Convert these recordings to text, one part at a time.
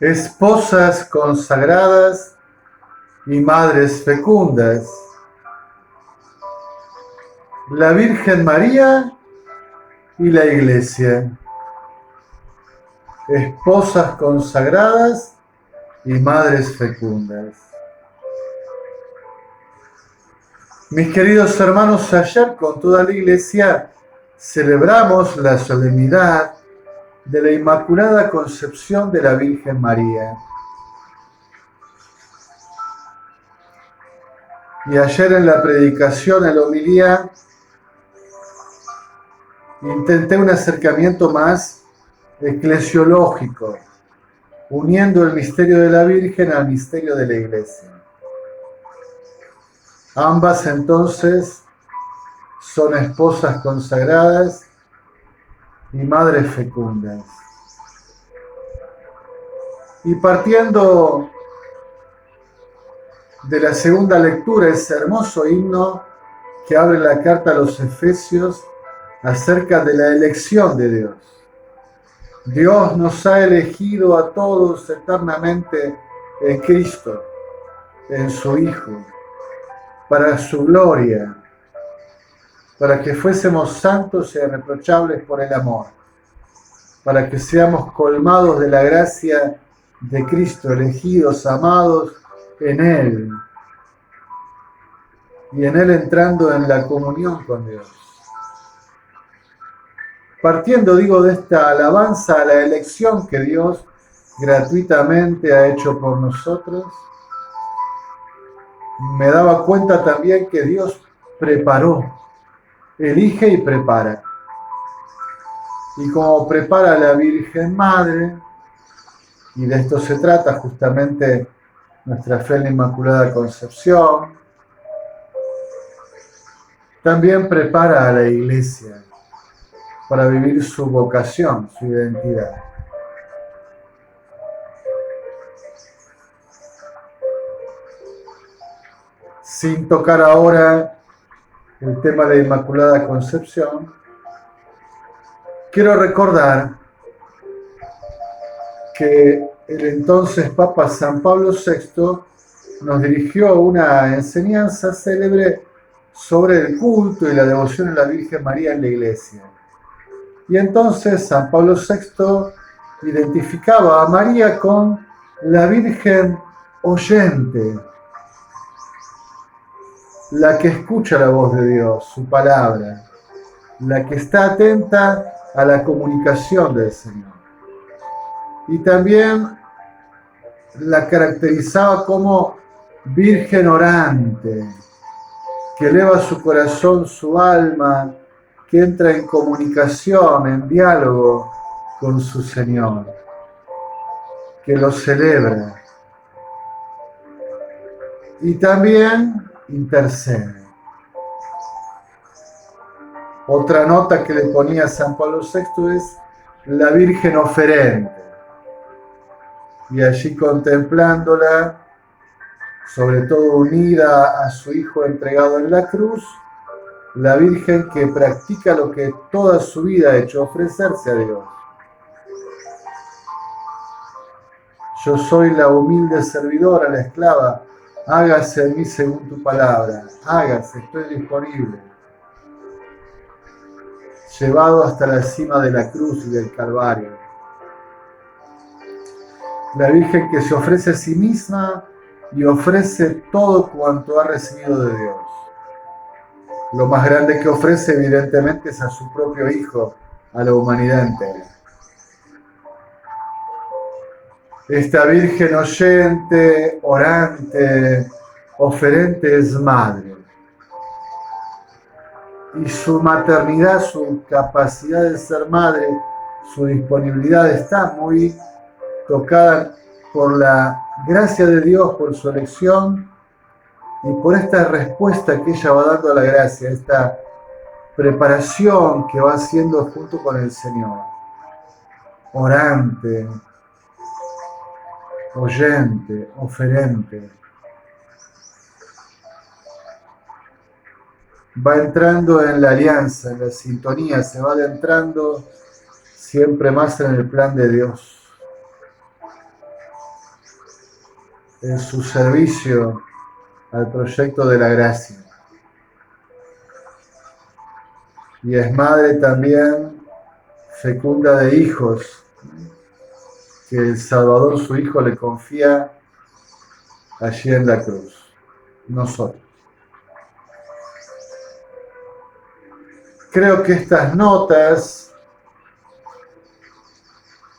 esposas consagradas y madres fecundas, la Virgen María y la Iglesia. Esposas consagradas y madres fecundas. Mis queridos hermanos, ayer con toda la Iglesia celebramos la solemnidad de la Inmaculada Concepción de la Virgen María. Y ayer en la predicación, en la homilía, intenté un acercamiento más eclesiológico, uniendo el misterio de la Virgen al misterio de la Iglesia. Ambas entonces son esposas consagradas y madres fecundas. Y partiendo de la segunda lectura, ese hermoso himno que abre la carta a los Efesios acerca de la elección de Dios. Dios nos ha elegido a todos eternamente en Cristo, en su Hijo, para su gloria, para que fuésemos santos e irreprochables por el amor, para que seamos colmados de la gracia de Cristo, elegidos, amados en Él, y en Él entrando en la comunión con Dios. Partiendo, de esta alabanza a la elección que Dios gratuitamente ha hecho por nosotros, me daba cuenta también que Dios preparó, elige y prepara. Y como prepara a la Virgen Madre, y de esto se trata justamente nuestra fe en la Inmaculada Concepción, también prepara a la Iglesia para vivir su vocación, su identidad. Sin tocar ahora el tema de la Inmaculada Concepción, quiero recordar que el entonces Papa San Pablo VI nos dirigió una enseñanza célebre sobre el culto y la devoción a la Virgen María en la Iglesia. Y entonces San Pablo VI identificaba a María con la Virgen oyente, la que escucha la voz de Dios, su palabra, la que está atenta a la comunicación del Señor. Y también la caracterizaba como Virgen orante, que eleva su corazón, su alma, que entra en comunicación, en diálogo con su Señor, que lo celebra y también intercede. Otra nota que le ponía San Pablo VI es la Virgen oferente, y allí contemplándola, sobre todo unida a su Hijo entregado en la cruz, la Virgen que practica lo que toda su vida ha hecho, ofrecerse a Dios. Yo soy la humilde servidora, la esclava, hágase en mí según tu palabra, hágase, estoy disponible. Llevado hasta la cima de la cruz y del Calvario. La Virgen que se ofrece a sí misma y ofrece todo cuanto ha recibido de Dios. Lo más grande que ofrece, evidentemente, es a su propio Hijo, a la humanidad entera. Esta Virgen oyente, orante, oferente es madre. Y su maternidad, su capacidad de ser madre, su disponibilidad está muy tocada por la gracia de Dios, por su elección y por esta respuesta que ella va dando a la gracia, esta preparación que va haciendo junto con el Señor. Orante, oyente, oferente. Va entrando en la alianza, en la sintonía, se va adentrando siempre más en el plan de Dios. en su servicio al proyecto de la gracia. Y es madre también fecunda de hijos, que el Salvador, su Hijo, le confía allí en la cruz, nosotros. Creo que estas notas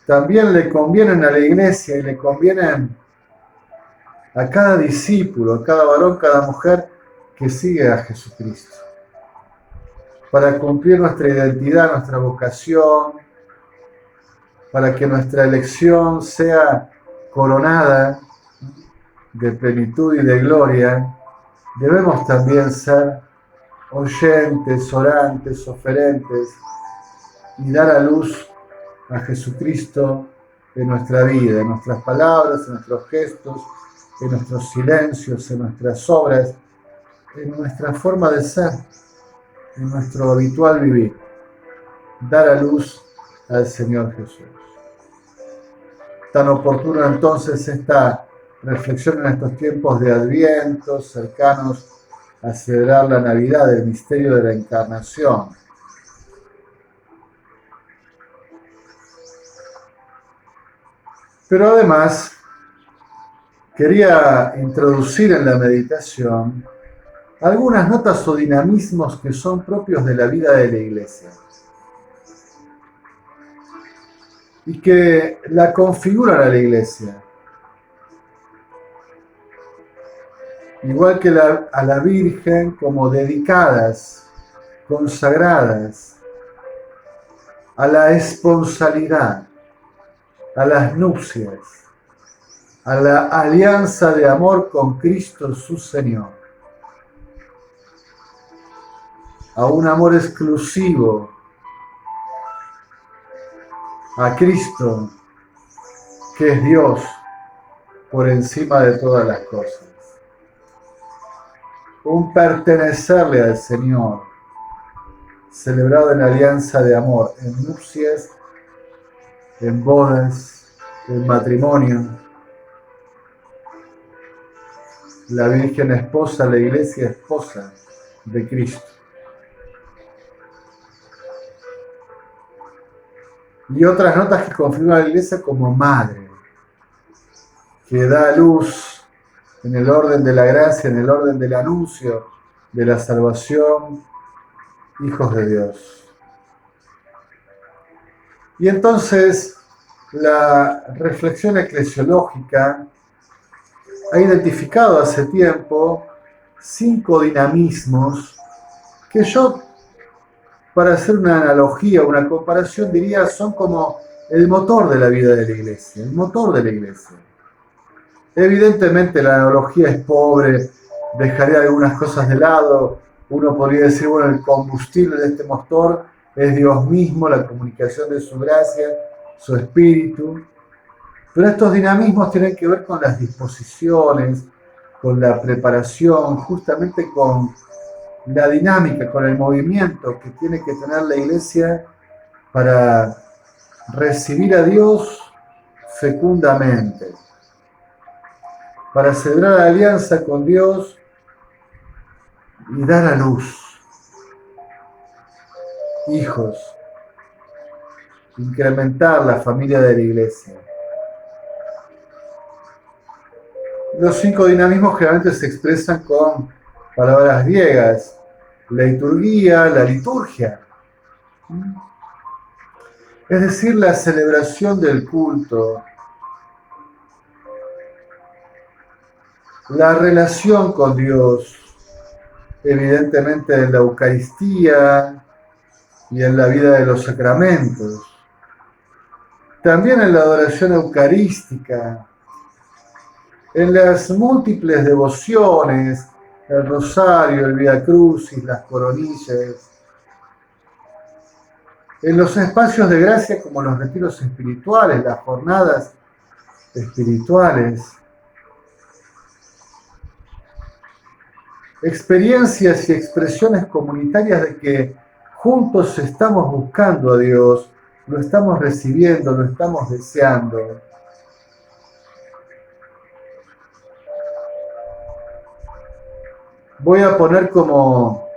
también le convienen a la iglesia y le convienen a cada discípulo, a cada varón, cada mujer que sigue a Jesucristo, para cumplir nuestra identidad, nuestra vocación, para que nuestra elección sea coronada de plenitud y de gloria. Debemos también ser oyentes, orantes, oferentes y dar a luz a Jesucristo en nuestra vida, en nuestras palabras, en nuestros gestos, en nuestros silencios, en nuestras obras, en nuestra forma de ser, en nuestro habitual vivir. Dar a luz al Señor Jesús. Tan oportuna entonces esta reflexión en estos tiempos de Adviento, cercanos a celebrar la Navidad, el misterio de la Encarnación. Pero además, quería introducir en la meditación algunas notas o dinamismos que son propios de la vida de la Iglesia y que la configuran a la Iglesia. Igual que a la Virgen, como dedicadas, consagradas a la esponsalidad, a las nupcias, a la alianza de amor con Cristo su Señor, a un amor exclusivo a Cristo, que es Dios por encima de todas las cosas. Un pertenecerle al Señor, celebrado en alianza de amor, en nupcias, en bodas, en matrimonio. La Virgen esposa, la Iglesia esposa de Cristo. Y otras notas que confirman a la Iglesia como madre, que da a luz en el orden de la gracia, en el orden del anuncio de la salvación, hijos de Dios. Y entonces la reflexión eclesiológica ha identificado hace tiempo 5 dinamismos que yo, para hacer una analogía, una comparación, diría son como el motor de la vida de la Iglesia, el motor de la Iglesia. Evidentemente la analogía es pobre, dejaré algunas cosas de lado. Uno podría decir, bueno, el combustible de este motor es Dios mismo, la comunicación de su gracia, su espíritu. Pero estos dinamismos tienen que ver con las disposiciones, con la preparación, justamente con la dinámica, con el movimiento que tiene que tener la Iglesia para recibir a Dios fecundamente, para celebrar la alianza con Dios y dar a luz hijos, incrementar la familia de la Iglesia. Los 5 dinamismos generalmente se expresan con palabras griegas: la liturgia, la liturgia, es decir, la celebración del culto, la relación con Dios, evidentemente en la Eucaristía y en la vida de los sacramentos, también en la adoración eucarística, en las múltiples devociones, el rosario, el Vía Crucis, las coronillas, en los espacios de gracia como los retiros espirituales, las jornadas espirituales, experiencias y expresiones comunitarias de que juntos estamos buscando a Dios, lo estamos recibiendo, lo estamos deseando. voy a poner como,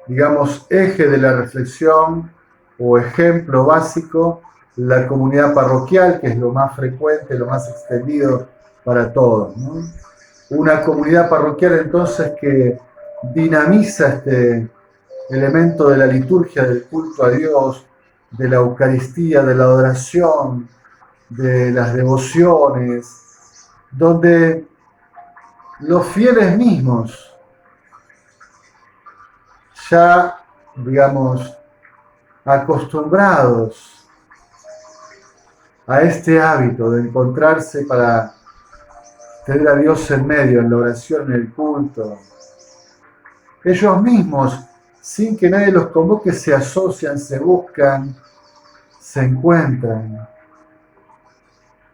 digamos, eje de la reflexión o ejemplo básico la comunidad parroquial, que es lo más frecuente, lo más extendido para todos, ¿no? Una comunidad parroquial entonces que dinamiza este elemento de la liturgia, del culto a Dios, de la Eucaristía, de la adoración, de las devociones, donde los fieles mismos ya, digamos, acostumbrados a este hábito de encontrarse para tener a Dios en medio, en la oración, en el culto, ellos mismos, sin que nadie los convoque, se asocian, se buscan, se encuentran.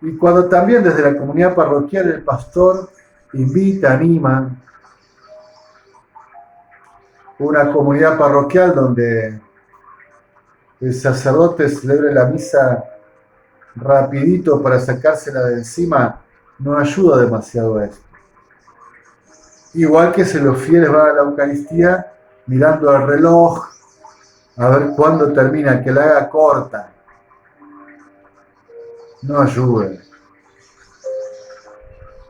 Y cuando también desde la comunidad parroquial el pastor invita, anima, una comunidad parroquial donde el sacerdote celebre la misa rapidito para sacársela de encima, no ayuda demasiado a esto. Igual que si los fieles van a la Eucaristía mirando al reloj a ver cuándo termina, que la haga corta, no ayuda.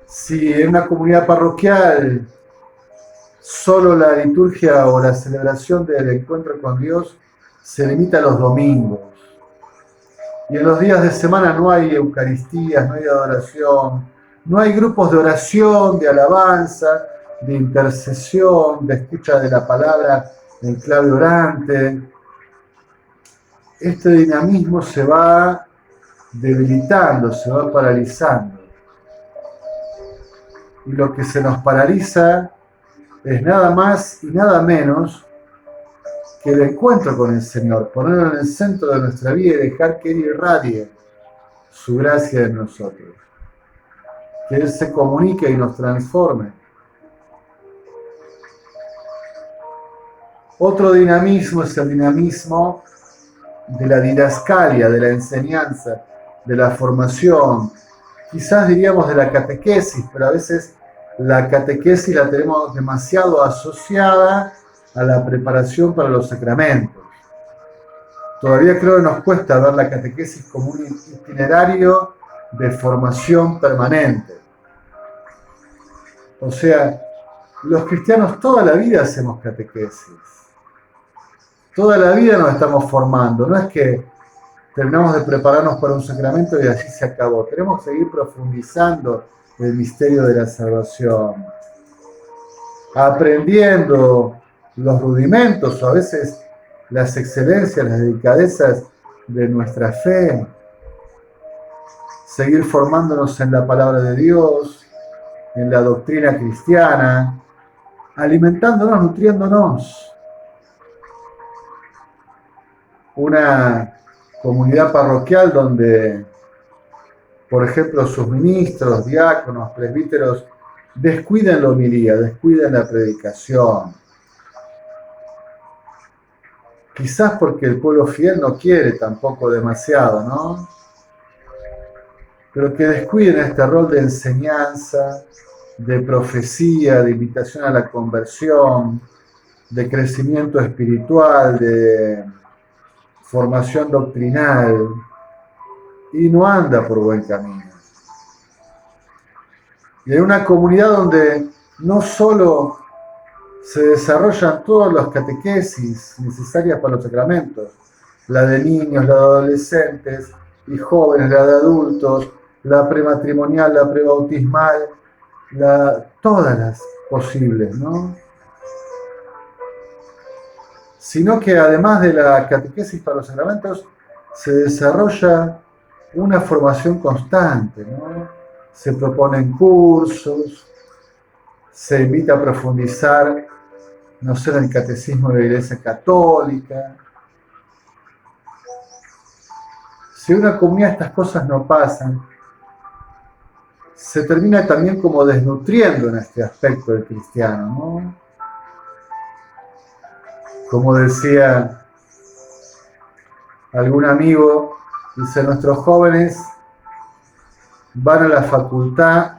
Si en una comunidad parroquial solo la liturgia o la celebración del encuentro con Dios se limita a los domingos, y en los días de semana no hay Eucaristías, no hay adoración, no hay grupos de oración, de alabanza, de intercesión, de escucha de la palabra en clave orante, este dinamismo se va debilitando, se va paralizando. Y lo que se nos paraliza es nada más y nada menos que el encuentro con el Señor, ponerlo en el centro de nuestra vida y dejar que Él irradie su gracia en nosotros. Que Él se comunique y nos transforme. Otro dinamismo es el dinamismo de la didascalia, de la enseñanza, de la formación, quizás diríamos de la catequesis, pero a veces la catequesis la tenemos demasiado asociada a la preparación para los sacramentos. Todavía creo que nos cuesta ver la catequesis como un itinerario de formación permanente. O sea, los cristianos toda la vida hacemos catequesis. Toda la vida nos estamos formando. No es que terminamos de prepararnos para un sacramento y así se acabó. Tenemos que seguir profundizando el misterio de la salvación, aprendiendo los rudimentos o a veces las excelencias, las delicadezas de nuestra fe, seguir formándonos en la palabra de Dios, en la doctrina cristiana, alimentándonos, nutriéndonos. Una comunidad parroquial donde, por ejemplo, sus ministros, diáconos, presbíteros descuiden la homilía, descuiden la predicación. Quizás porque el pueblo fiel no quiere tampoco demasiado, ¿no? Pero que descuiden este rol de enseñanza, de profecía, de invitación a la conversión, de crecimiento espiritual, de formación doctrinal, y no anda por buen camino. Y en una comunidad donde no solo se desarrollan todas las catequesis necesarias para los sacramentos, la de niños, la de adolescentes y jóvenes, la de adultos, la prematrimonial, la prebautismal, todas las posibles, ¿no? Sino que además de la catequesis para los sacramentos, se desarrolla una formación constante, ¿no? Se proponen cursos, se invita a profundizar, no sé, en el catecismo de la Iglesia Católica. Si en una comunidad estas cosas no pasan, se termina también como desnutriendo en este aspecto del cristiano, ¿no? Como decía algún amigo, dice, nuestros jóvenes van a la facultad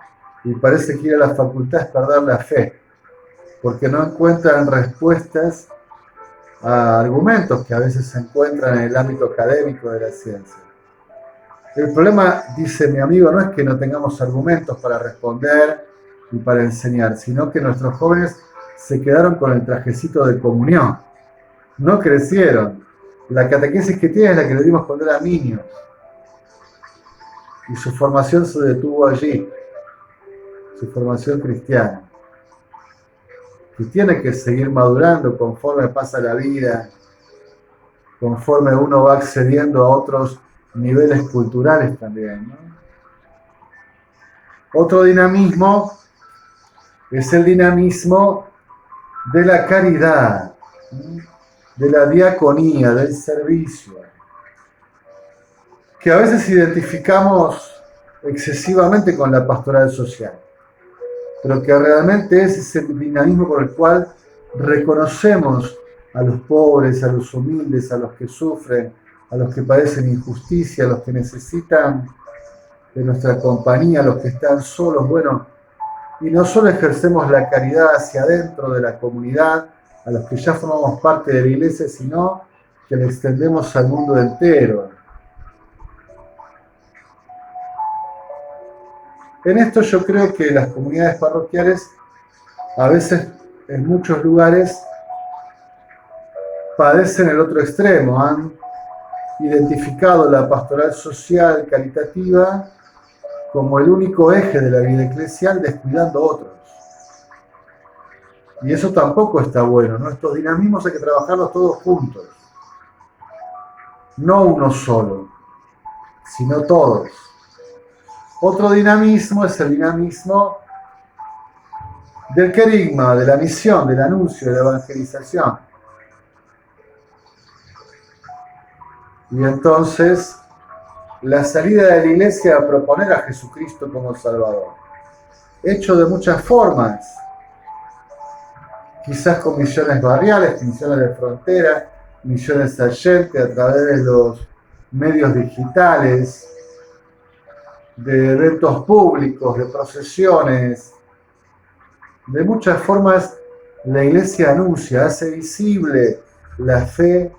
y parece que ir a la facultad es perder la fe. porque no encuentran respuestas a argumentos que a veces se encuentran en el ámbito académico de la ciencia. El problema, dice mi amigo, no es que no tengamos argumentos para responder y para enseñar, sino que nuestros jóvenes se quedaron con el trajecito de comunión. No crecieron. La catequesis que tienen es la que le dimos cuando eran niños. Y su formación se detuvo allí. Su formación cristiana. Que tiene que seguir madurando conforme pasa la vida, conforme uno va accediendo a otros niveles culturales también, ¿no? Otro dinamismo es el dinamismo de la caridad, de la diaconía, del servicio, que a veces identificamos excesivamente con la pastoral social, pero que realmente es ese dinamismo por el cual reconocemos a los pobres, a los humildes, a los que sufren, a los que padecen injusticia, a los que necesitan de nuestra compañía, a los que están solos. Bueno, y no solo ejercemos la caridad hacia adentro de la comunidad, a los que ya formamos parte de la iglesia, sino que la extendemos al mundo entero. En esto yo creo que las comunidades parroquiales, a veces en muchos lugares, padecen el otro extremo, han identificado la pastoral social caritativa como el único eje de la vida eclesial, descuidando otros. Y eso tampoco está bueno, ¿no? Estos dinamismos hay que trabajarlos todos juntos. No uno solo, sino todos. Otro dinamismo es el dinamismo del querigma, de la misión, del anuncio, de la evangelización. Y entonces, la salida de la iglesia a proponer a Jesucristo como Salvador. Hecho de muchas formas. Quizás con misiones barriales, misiones de frontera, misiones allente a través de los medios digitales, de eventos públicos, de procesiones. De muchas formas la iglesia anuncia, hace visible la fe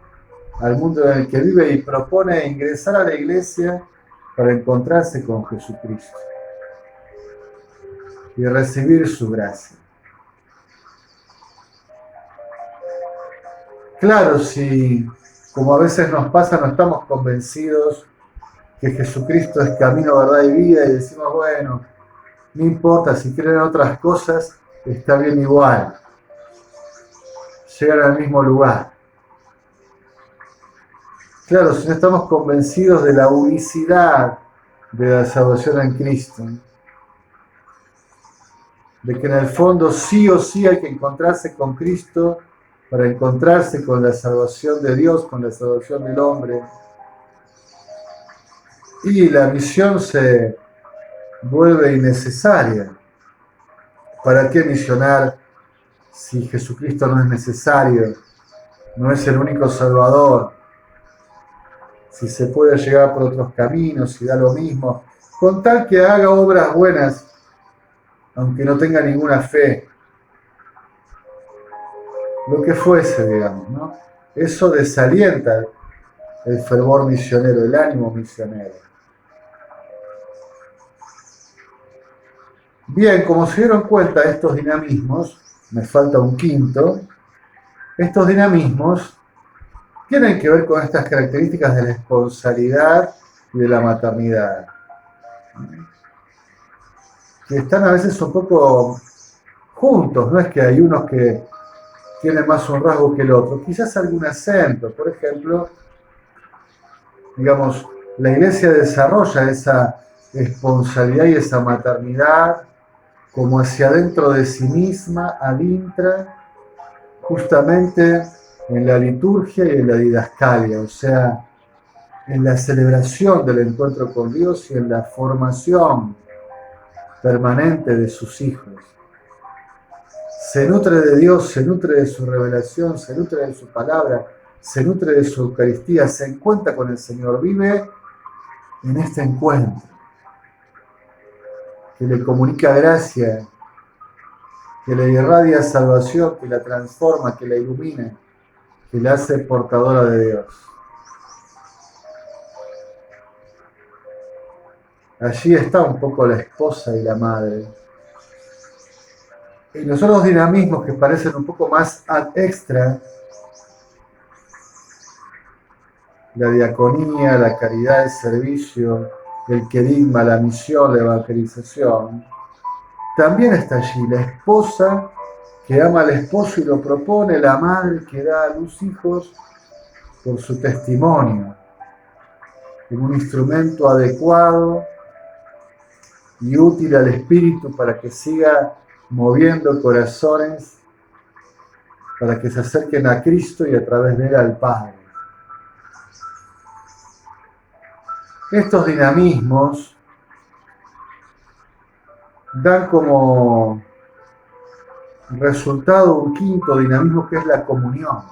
al mundo en el que vive y propone ingresar a la iglesia para encontrarse con Jesucristo y recibir su gracia. Claro, si, como a veces nos pasa, no estamos convencidos que Jesucristo es camino, verdad y vida, y decimos, bueno, no importa, si creen otras cosas, está bien igual. Llegan al mismo lugar. Claro, si no estamos convencidos de la unicidad de la salvación en Cristo, de que en el fondo sí o sí hay que encontrarse con Cristo para encontrarse con la salvación de Dios, con la salvación del hombre. Y la misión se vuelve innecesaria. ¿Para qué misionar si Jesucristo no es necesario? No es el único Salvador. Si se puede llegar por otros caminos, si da lo mismo, con tal que haga obras buenas, aunque no tenga ninguna fe. Lo que fuese, digamos, ¿no? Eso desalienta el fervor misionero, el ánimo misionero. Bien, como se dieron cuenta, estos dinamismos, me falta un quinto, estos dinamismos tienen que ver con estas características de la esponsalidad y de la maternidad, que están a veces un poco juntos, no es que hay unos que tienen más un rasgo que el otro, quizás algún acento. Por ejemplo, digamos, la iglesia desarrolla esa esponsalidad y esa maternidad como hacia adentro de sí misma, adintra, justamente en la liturgia y en la didascalia, o sea, en la celebración del encuentro con Dios y en la formación permanente de sus hijos. Se nutre de Dios, se nutre de su revelación, se nutre de su palabra, se nutre de su Eucaristía, se encuentra con el Señor, vive en este encuentro, que le comunica gracia, que le irradia salvación, que la transforma, que la ilumina, que la hace portadora de Dios. Allí está un poco la esposa y la madre. Y los otros dinamismos que parecen un poco más ad extra, la diaconía, la caridad, el servicio, el querigma, la misión, la evangelización, también está allí la esposa que ama al esposo y lo propone, la madre que da a luz hijos por su testimonio, como un instrumento adecuado y útil al espíritu para que siga moviendo corazones, para que se acerquen a Cristo y a través de él al Padre. Estos dinamismos dan como resultado un quinto dinamismo que es la comunión,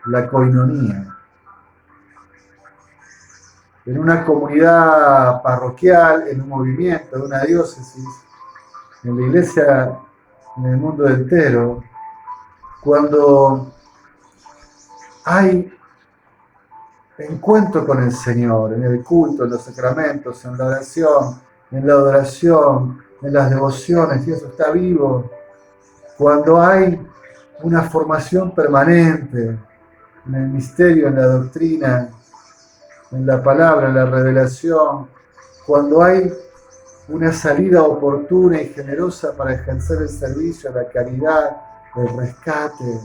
la koinonía. En una comunidad parroquial, en un movimiento, en una diócesis, en la iglesia, en el mundo entero, cuando hay encuentro con el Señor, en el culto, en los sacramentos, en la oración, en la adoración, en las devociones, y eso está vivo, cuando hay una formación permanente en el misterio, en la doctrina, en la palabra, en la revelación, cuando hay una salida oportuna y generosa para ejercer el servicio, la caridad, el rescate,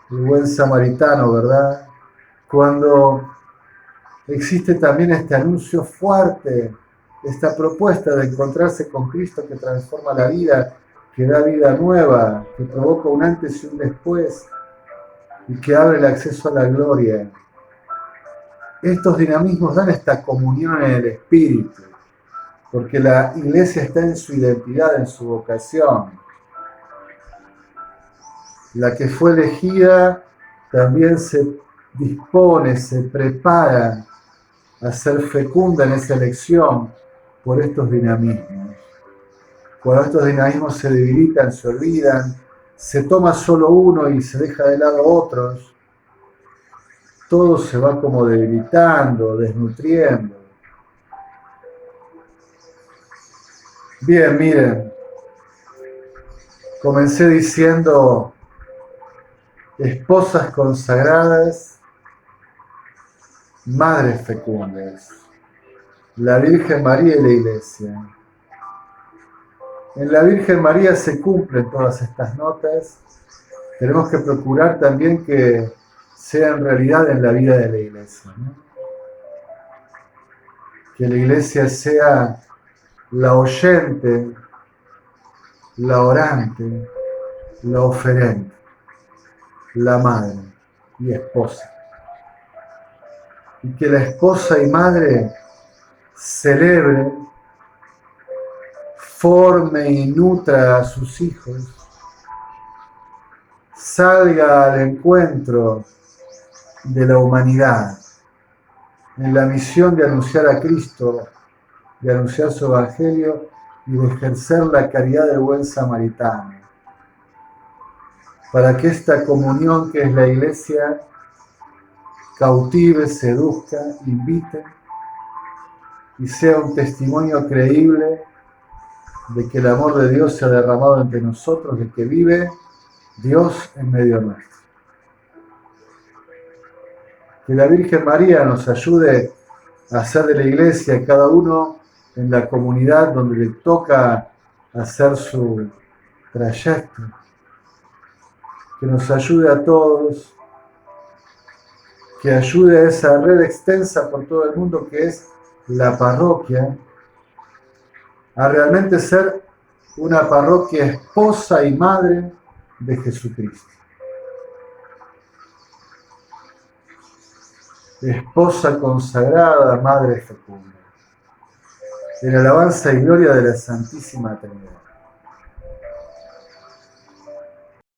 el buen samaritano, ¿verdad? Cuando existe también este anuncio fuerte, esta propuesta de encontrarse con Cristo que transforma la vida, que da vida nueva, que provoca un antes y un después y que abre el acceso a la gloria. Estos dinamismos dan esta comunión en el espíritu, porque la iglesia está en su identidad, en su vocación. La que fue elegida también se dispone, se prepara a ser fecunda en esa elección por estos dinamismos. Cuando estos dinamismos se debilitan, se olvidan, se toma solo uno y se deja de lado otros, todo se va como debilitando, desnutriendo. Bien, miren, comencé diciendo esposas consagradas, madres fecundas, la Virgen María y la Iglesia. En la Virgen María se cumplen todas estas notas. Tenemos que procurar también que sean realidad en la vida de la Iglesia, ¿no? Que la Iglesia sea la oyente, la orante, la oferente, la madre y esposa. Y que la esposa y madre celebre, forme y nutra a sus hijos, salga al encuentro de la humanidad en la misión de anunciar a Cristo, de anunciar su evangelio y de ejercer la caridad del buen samaritano, para que esta comunión que es la Iglesia cautive, seduzca, invite y sea un testimonio creíble de que el amor de Dios se ha derramado entre nosotros, de que vive Dios en medio nuestro. Que la Virgen María nos ayude a hacer de la Iglesia, cada uno en la comunidad donde le toca hacer su trayecto. Que nos ayude a todos, que ayude a esa red extensa por todo el mundo que es la parroquia, a realmente ser una parroquia esposa y madre de Jesucristo. Esposa consagrada, madre fecunda. En alabanza y gloria de la Santísima Trinidad.